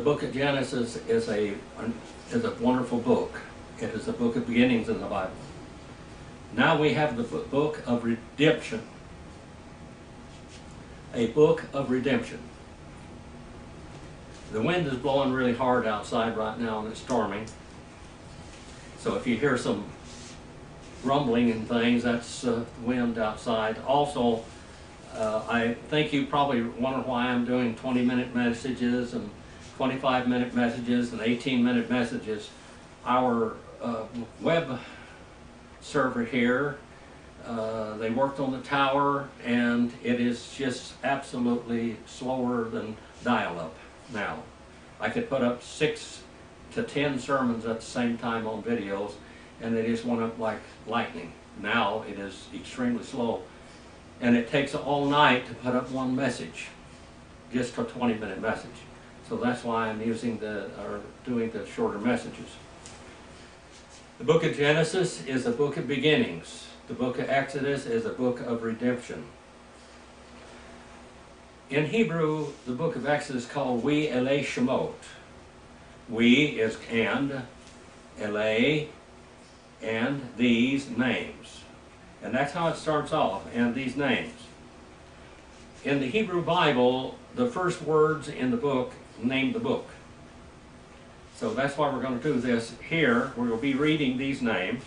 The book of Genesis is a wonderful book. It is a book of beginnings in the Bible. Now we have the book of redemption. A book of redemption. The wind is blowing really hard outside right now and it's storming. So if you hear some rumbling and things, that's the wind outside. Also, I think you probably wonder why I'm doing 20-minute messages and 25-minute messages and 18-minute messages. Our web server here, they worked on the tower, and it is just absolutely slower than dial-up now. I could put up 6 to 10 sermons at the same time on videos, and they just went up like lightning. Now it is extremely slow, and it takes all night to put up one message, just a 20-minute message. So that's why I'm doing the shorter messages. The book of Genesis is a book of beginnings. The book of Exodus is a book of redemption. In Hebrew, the book of Exodus is called We Ele Shemot. We is and, Ele, and these names. And that's how it starts off, and these names. In the Hebrew Bible, the first words in the book name the book. So that's why we're going to do this here. We'll be reading these names.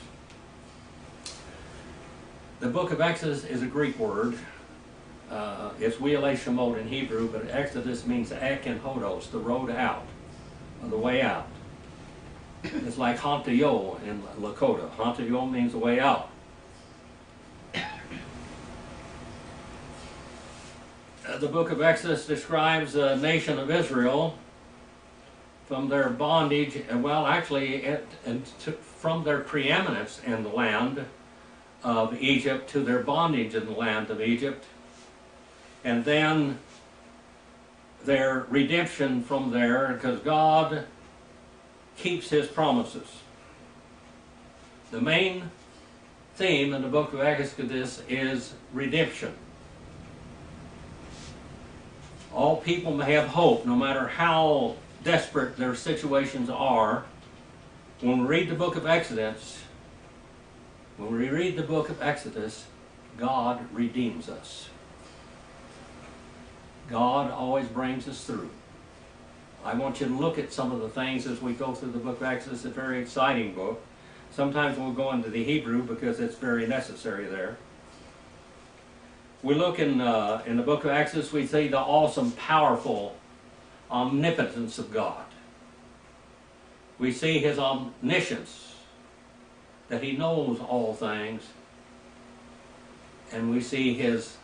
The book of Exodus is a Greek word. It's We Ele Shemot in Hebrew, but Exodus means Ek and Hodos, the road out, or the way out. It's like Hantayo in Lakota. Hantayo means the way out. The book of Exodus describes the nation of Israel from their bondage, well, actually, from their preeminence in the land of Egypt to their bondage in the land of Egypt, and then their redemption from there, because God keeps His promises. The main theme in the book of Exodus is redemption. All people may have hope, no matter how desperate their situations are. When we read the book of Exodus, God redeems us. God always brings us through. I want you to look at some of the things as we go through the book of Exodus. It's a very exciting book. Sometimes we'll go into the Hebrew because it's very necessary there. We look in the book of Exodus, we see the awesome, powerful omnipotence of God. We see His omniscience, that He knows all things, and we see His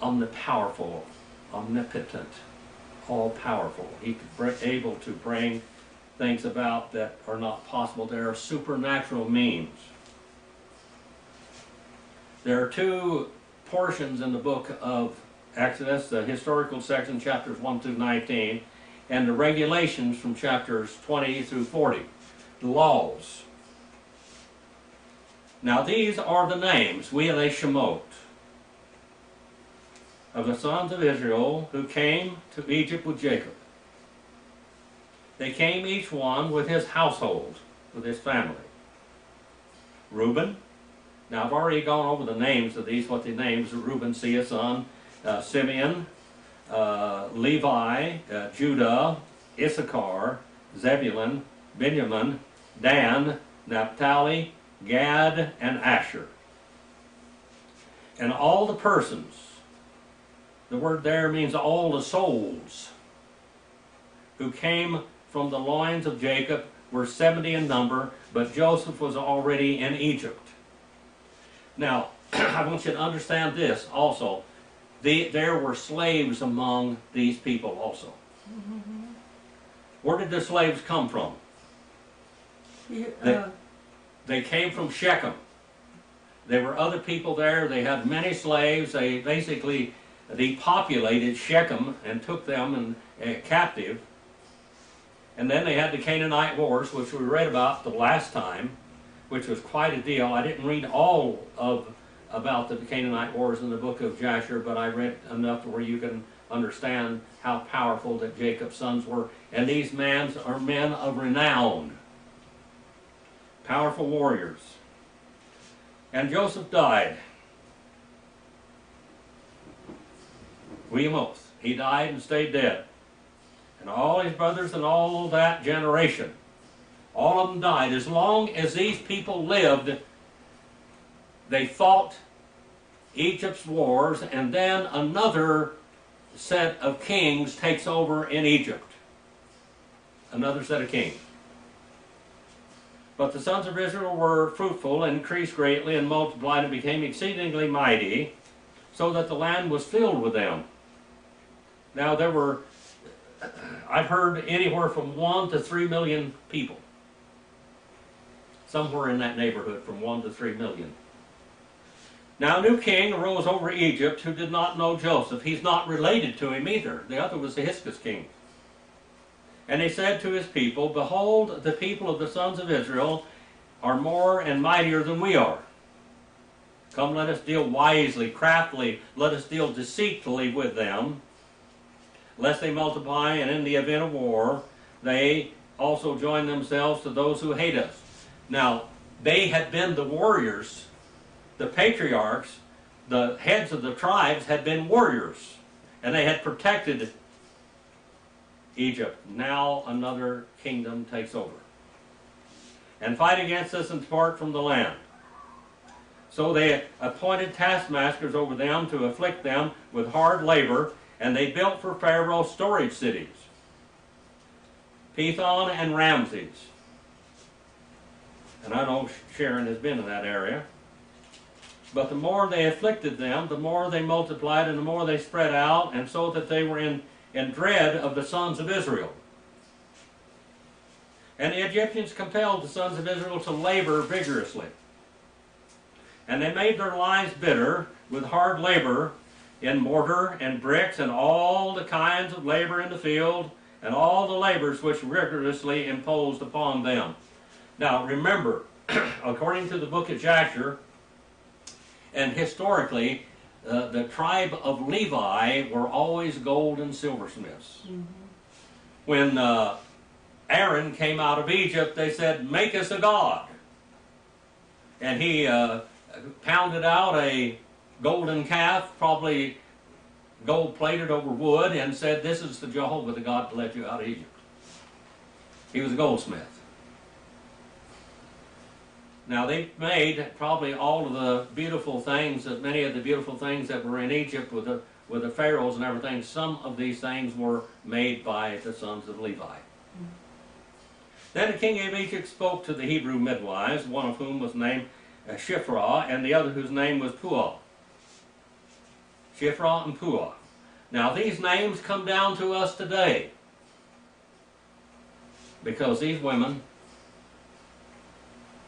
omnipowerful, omnipotent, all-powerful. He's able to bring things about that are not possible. There are supernatural means. There are 2 portions in the book of Exodus, the historical section, chapters 1 through 19, and the regulations from chapters 20 through 40, the laws. Now these are the names, We Ele Shemot, of the sons of Israel who came to Egypt with Jacob. They came each one with his household, with his family. Reuben. Now I've already gone over the names of these, what the names: Reuben, see his son, Simeon, Levi, Judah, Issachar, Zebulun, Benjamin, Dan, Naphtali, Gad, and Asher. And all the persons, the word there means all the souls, who came from the loins of Jacob were 70 in number, but Joseph was already in Egypt. Now, I want you to understand this also. There were slaves among these people also. Mm-hmm. Where did the slaves come from? They came from Shechem. There were other people there. They had many slaves. They basically depopulated Shechem and took them captive. And then they had the Canaanite wars, which we read about the last time, which was quite a deal. I didn't read all about the Canaanite wars in the book of Jasher, but I read enough where you can understand how powerful that Jacob's sons were. And these men are men of renown, powerful warriors. And Joseph died. William Oath. He died and stayed dead. And all his brothers and all that generation, all of them died. As long as these people lived, they fought Egypt's wars, and then another set of kings takes over in Egypt. Another set of kings. But the sons of Israel were fruitful and increased greatly and multiplied and became exceedingly mighty, so that the land was filled with them. Now there were, I've heard anywhere from 1 to 3 million people. Somewhere in that neighborhood, from 1 to 3 million. Now a new king arose over Egypt who did not know Joseph. He's not related to him either. The other was the Hyksos king. And he said to his people, behold, the people of the sons of Israel are more and mightier than we are. Come, let us deal wisely, craftily, let us deal deceitfully with them, lest they multiply, and in the event of war, they also join themselves to those who hate us. Now, they had been the warriors. The patriarchs, the heads of the tribes, had been warriors, and they had protected Egypt. Now another kingdom takes over and fight against us and depart from the land. So they appointed taskmasters over them to afflict them with hard labor, and they built for Pharaoh storage cities, Pithom and Ramses. And I know Sharon has been in that area. But the more they afflicted them, the more they multiplied and the more they spread out, and so that they were in dread of the sons of Israel. And the Egyptians compelled the sons of Israel to labor vigorously. And they made their lives bitter with hard labor in mortar and bricks and all the kinds of labor in the field and all the labors which rigorously imposed upon them. Now remember, according to the book of Jasher, and historically, the tribe of Levi were always gold and silversmiths. Mm-hmm. When Aaron came out of Egypt, they said, make us a god. And he pounded out a golden calf, probably gold-plated over wood, and said, this is the Jehovah, the God that led you out of Egypt. He was a goldsmith. Now they made probably all of the beautiful things, many of the beautiful things that were in Egypt with the pharaohs and everything. Some of these things were made by the sons of Levi. Mm-hmm. Then the king of Egypt spoke to the Hebrew midwives, one of whom was named Shiphrah, and the other whose name was Puah. Shiphrah and Puah. Now these names come down to us today because these women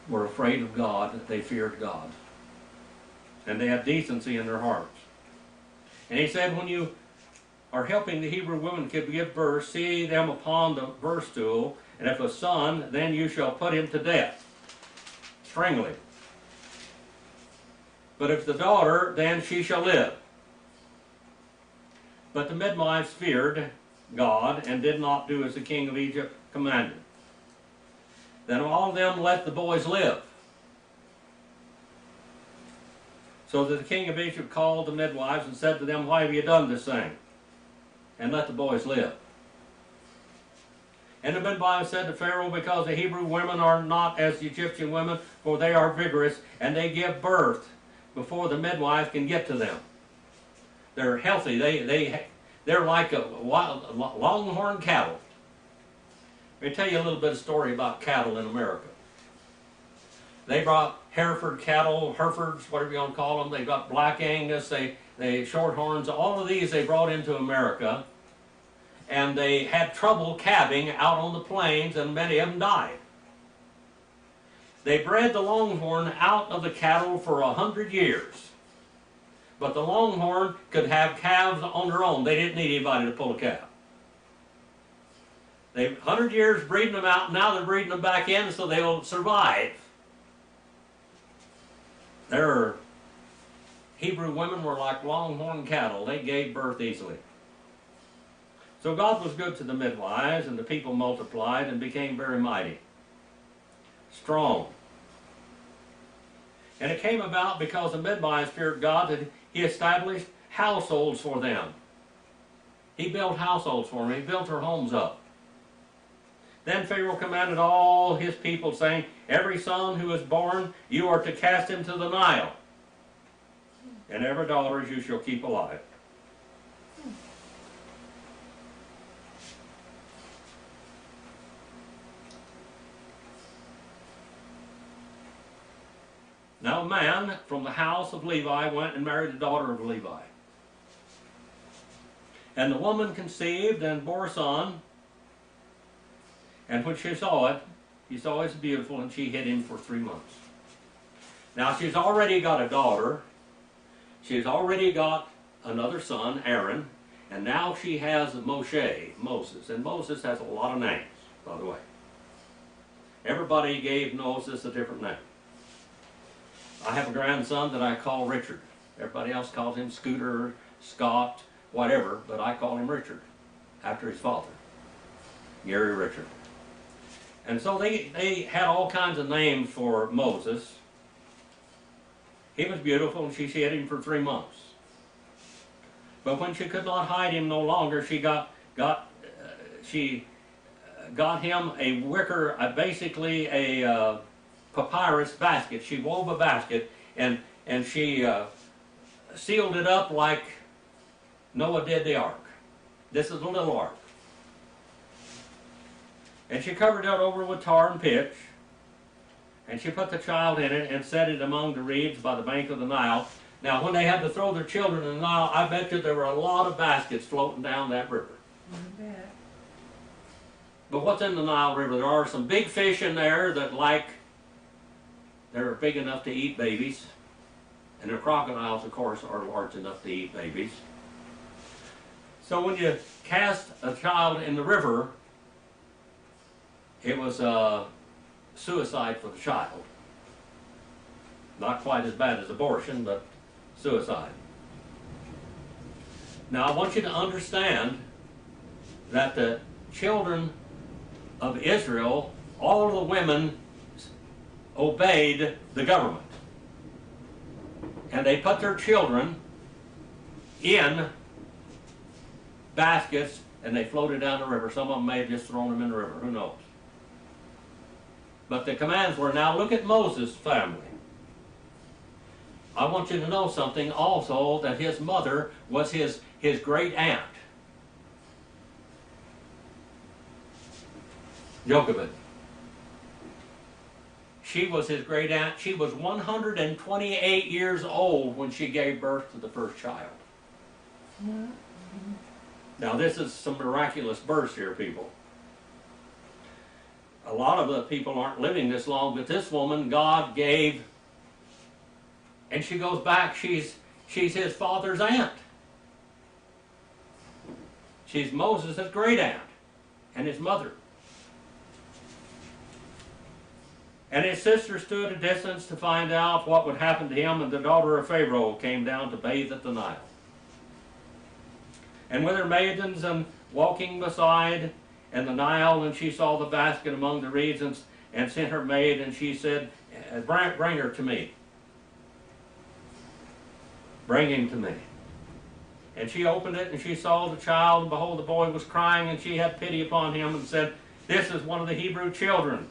were afraid of God, they feared God. And they had decency in their hearts. And he said, when you are helping the Hebrew women to give birth, see them upon the birth stool, and if a son, then you shall put him to death, strangle him. But if the daughter, then she shall live. But the midwives feared God, and did not do as the king of Egypt commanded. Then all of them let the boys live. So that the king of Egypt called the midwives and said to them, why have you done this thing? And let the boys live. And the midwives said to Pharaoh, because the Hebrew women are not as the Egyptian women, for they are vigorous, and they give birth before the midwives can get to them. They're healthy. They're like a wild, longhorn cattle. Let me tell you a little bit of story about cattle in America. They brought Hereford cattle, Herefords, whatever you want to call them. They got Black Angus, they Shorthorns, all of these they brought into America. And they had trouble calving out on the plains, and many of them died. They bred the Longhorn out of the cattle for 100 years. But the Longhorn could have calves on their own. They didn't need anybody to pull a calf. They 100 years breeding them out, now they're breeding them back in so they'll survive. Their Hebrew women were like longhorn cattle. They gave birth easily. So God was good to the midwives, and the people multiplied and became very mighty, strong. And it came about because the midwives feared God that he established households for them. He built households for them. He built their homes up. Then Pharaoh commanded all his people, saying, every son who is born, you are to cast him to the Nile, and every daughter you shall keep alive. Now a man from the house of Levi went and married a daughter of Levi. And the woman conceived and bore a son. And when she saw it, he saw it was beautiful, and she hid him for 3 months. Now she's already got a daughter. She's already got another son, Aaron. And now she has Moshe, Moses. And Moses has a lot of names, by the way. Everybody gave Moses a different name. I have a grandson that I call Richard. Everybody else calls him Scooter, Scott, whatever, but I call him Richard, after his father, Gary Richard. And so they had all kinds of names for Moses. He was beautiful, and she hid him for 3 months. But when she could not hide him no longer, she got him a wicker, basically a papyrus basket. She wove a basket, and she sealed it up like Noah did the ark. This is a little ark. And she covered it over with tar and pitch, and she put the child in it and set it among the reeds by the bank of the Nile. Now, when they had to throw their children in the Nile, I bet you there were a lot of baskets floating down that river. I bet. But what's in the Nile River? There are some big fish in there that they're big enough to eat babies. And the crocodiles, of course, are large enough to eat babies. So when you cast a child in the river, it was suicide for the child. Not quite as bad as abortion, but suicide. Now I want you to understand that the children of Israel, all of the women obeyed the government. And they put their children in baskets and they floated down the river. Some of them may have just thrown them in the river, who knows. But the commands were, now look at Moses' family. I want you to know something also, that his mother was his great aunt, Jochebed. She was his great aunt. She was 128 years old when she gave birth to the first child. Mm-hmm. Now this is some miraculous births here, people. A lot of the people aren't living this long, but this woman, God gave, and she goes back, she's his father's aunt. She's Moses' great aunt and his mother. And his sister stood at a distance to find out what would happen to him, and the daughter of Pharaoh came down to bathe at the Nile. And with her maidens and walking beside and the Nile, and she saw the basket among the reeds, and sent her maid, and she said, bring her to me. Bring him to me. And she opened it, and she saw the child, and behold, the boy was crying, and she had pity upon him, and said, this is one of the Hebrew children.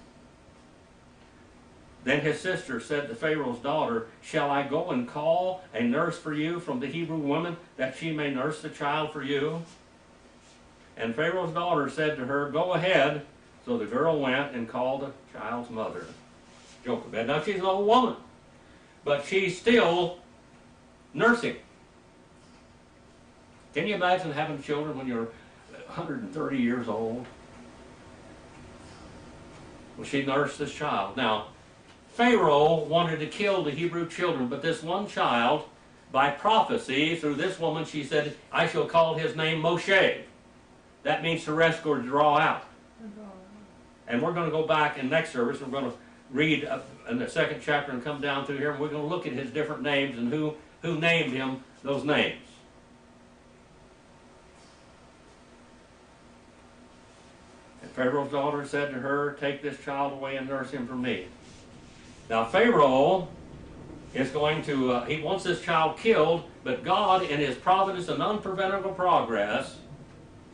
Then his sister said to Pharaoh's daughter, shall I go and call a nurse for you from the Hebrew woman, that she may nurse the child for you? And Pharaoh's daughter said to her, go ahead. So the girl went and called the child's mother, Jochebed. Now she's an old woman, but she's still nursing. Can you imagine having children when you're 130 years old? Well, she nursed this child. Now, Pharaoh wanted to kill the Hebrew children, but this one child, by prophecy, through this woman, she said, I shall call his name Moshe. That means to rescue or to draw out. And we're going to go back in next service, we're going to read in the second chapter and come down through here, and we're going to look at his different names and who named him those names. Pharaoh's daughter said to her, "Take this child away and nurse him for me." Now Pharaoh is going to, he wants this child killed, but God in his providence and unpreventable progress,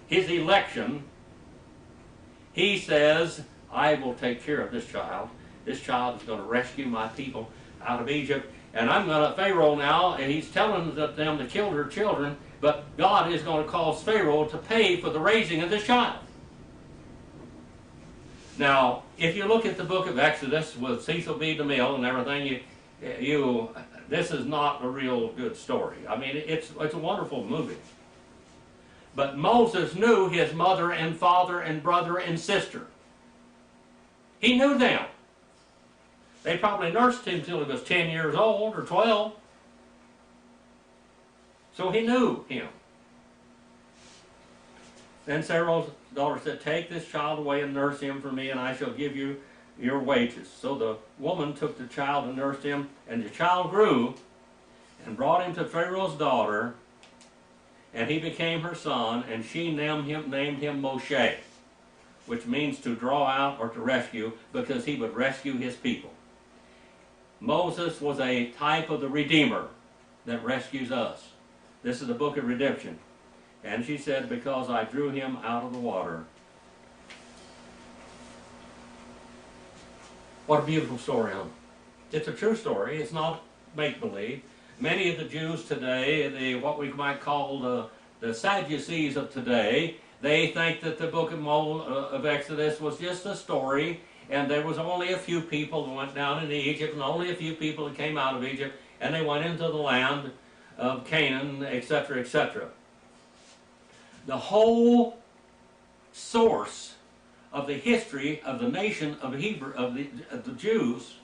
his election, he says, "I will take care of this child. This child is going to rescue my people out of Egypt. And I'm going to, Pharaoh now, and he's telling them to kill their children, but God is going to cause Pharaoh to pay for the raising of this child." Now, if you look at the book of Exodus with Cecil B. DeMille and everything, this is not a real good story. I mean, it's a wonderful movie. But Moses knew his mother and father and brother and sister. He knew them. They probably nursed him till he was 10 years old or 12. So he knew him. Then Pharaoh's daughter said, "Take this child away and nurse him for me, and I shall give you your wages." So the woman took the child and nursed him, and the child grew and brought him to Pharaoh's daughter, and he became her son, and she named him Moshe, which means to draw out or to rescue, because he would rescue his people. Moses was a type of the Redeemer that rescues us. This is the book of redemption. And she said, "Because I drew him out of the water." What a beautiful story, huh? It's a true story. It's not make-believe. Many of the Jews today, what we might call the Sadducees of today, they think that the book of Exodus was just a story, and there was only a few people that went down into Egypt, and only a few people that came out of Egypt, and they went into the land of Canaan, etc., etc. The whole source of the history of the nation of the Jews,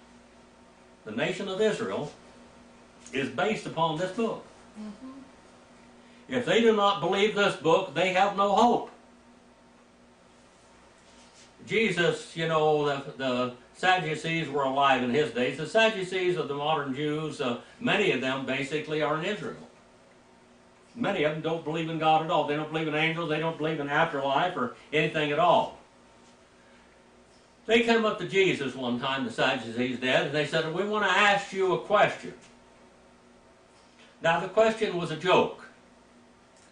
the nation of Israel, is based upon this book. Mm-hmm. If they do not believe this book, they have no hope. Jesus, the Sadducees were alive in his days. The Sadducees of the modern Jews, many of them basically are in Israel. Many of them don't believe in God at all. They don't believe in angels. They don't believe in afterlife or anything at all. They came up to Jesus one time, the Sadducees did, and they said, "We want to ask you a question." Now the question was a joke,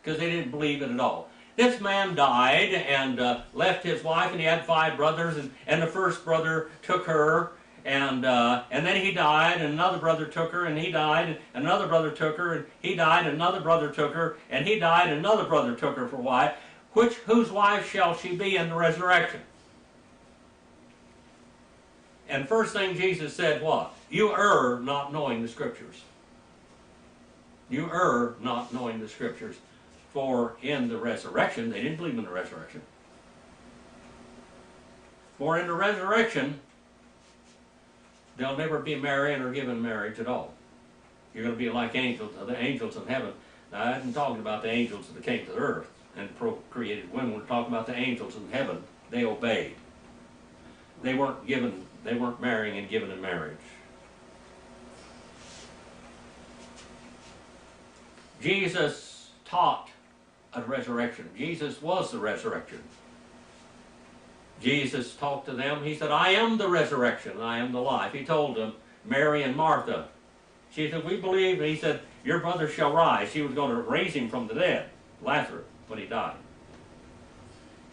because they didn't believe it at all. This man died and left his wife, and he had 5 brothers, and the first brother took her, and then he died, and another brother took her, and he died, and another brother took her, and he died, and another brother took her, and he died, and another brother took her for wife. Whose wife shall she be in the resurrection? And first thing Jesus said, what? "You err not knowing the Scriptures." You err not knowing the Scriptures. For in the resurrection, they didn't believe in the resurrection. For in the resurrection, they'll never be married or given marriage at all. You're going to be like the angels in heaven. Now, I isn't talking about the angels that came to the earth and procreated women. We're talking about the angels in heaven. They obeyed. They weren't marrying and given in marriage. Jesus taught a resurrection. Jesus was the resurrection. Jesus talked to them. He said, "I am the resurrection. I am the life." He told them, Mary and Martha. She said, "We believe." And he said, "Your brother shall rise." She was going to raise him from the dead, Lazarus, when he died.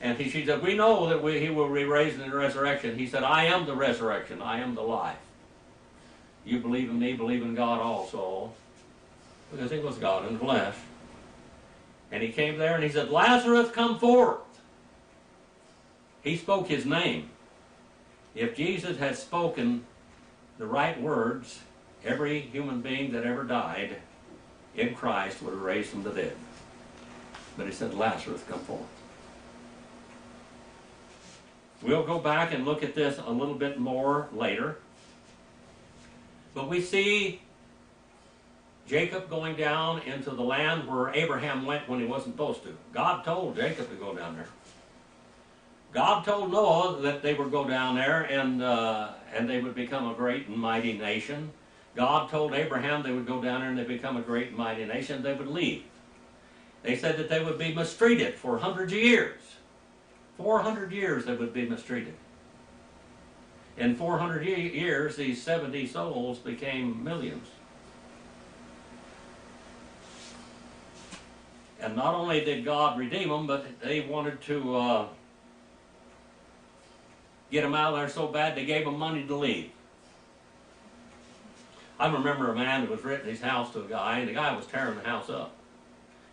And she said, "We know that he will be raised in the resurrection." He said, "I am the resurrection. I am the life. You believe in me, believe in God also." Because he was God in the flesh. And he came there and he said, "Lazarus, come forth." He spoke his name. If Jesus had spoken the right words, every human being that ever died in Christ would have raised from the dead. But he said, "Lazarus, come forth." We'll go back and look at this a little bit more later. But we see Jacob going down into the land where Abraham went when he wasn't supposed to. God told Jacob to go down there. God told Noah that they would go down there and they would become a great and mighty nation. God told Abraham they would go down there and they become a great and mighty nation. They would leave. They said that they would be mistreated for hundreds of years. 400 years they would be mistreated. In 400 years, these 70 souls became millions. And not only did God redeem them, but they wanted to get them out of there so bad they gave them money to leave. I remember a man that was renting his house to a guy, and the guy was tearing the house up,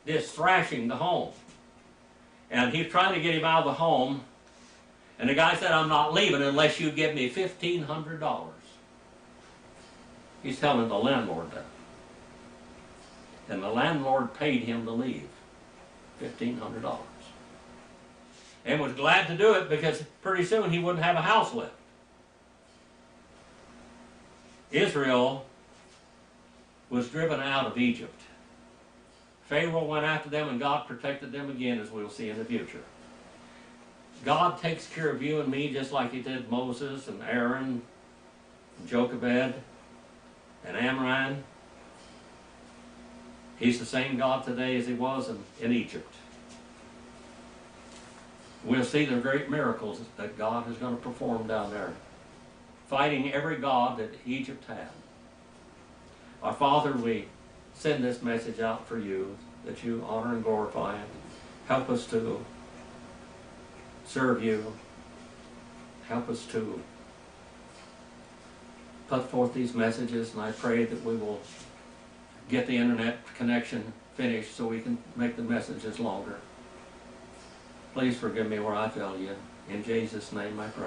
just thrashing the home. And he was trying to get him out of the home, and the guy said, "I'm not leaving unless you give me $1,500. He's telling the landlord that. And the landlord paid him to leave, $1,500. And was glad to do it because pretty soon he wouldn't have a house left. Israel was driven out of Egypt. Pharaoh went after them, and God protected them again, as we'll see in the future. God takes care of you and me just like he did Moses and Aaron and Jochebed and Amram. He's the same God today as he was in Egypt. We'll see the great miracles that God is going to perform down there, fighting every god that Egypt had. Our Father, we send this message out for you, that you honor and glorify it. Help us to serve you. Help us to put forth these messages, and I pray that we will get the internet connection finished so we can make the messages longer. Please forgive me where I fail you. In Jesus' name I pray.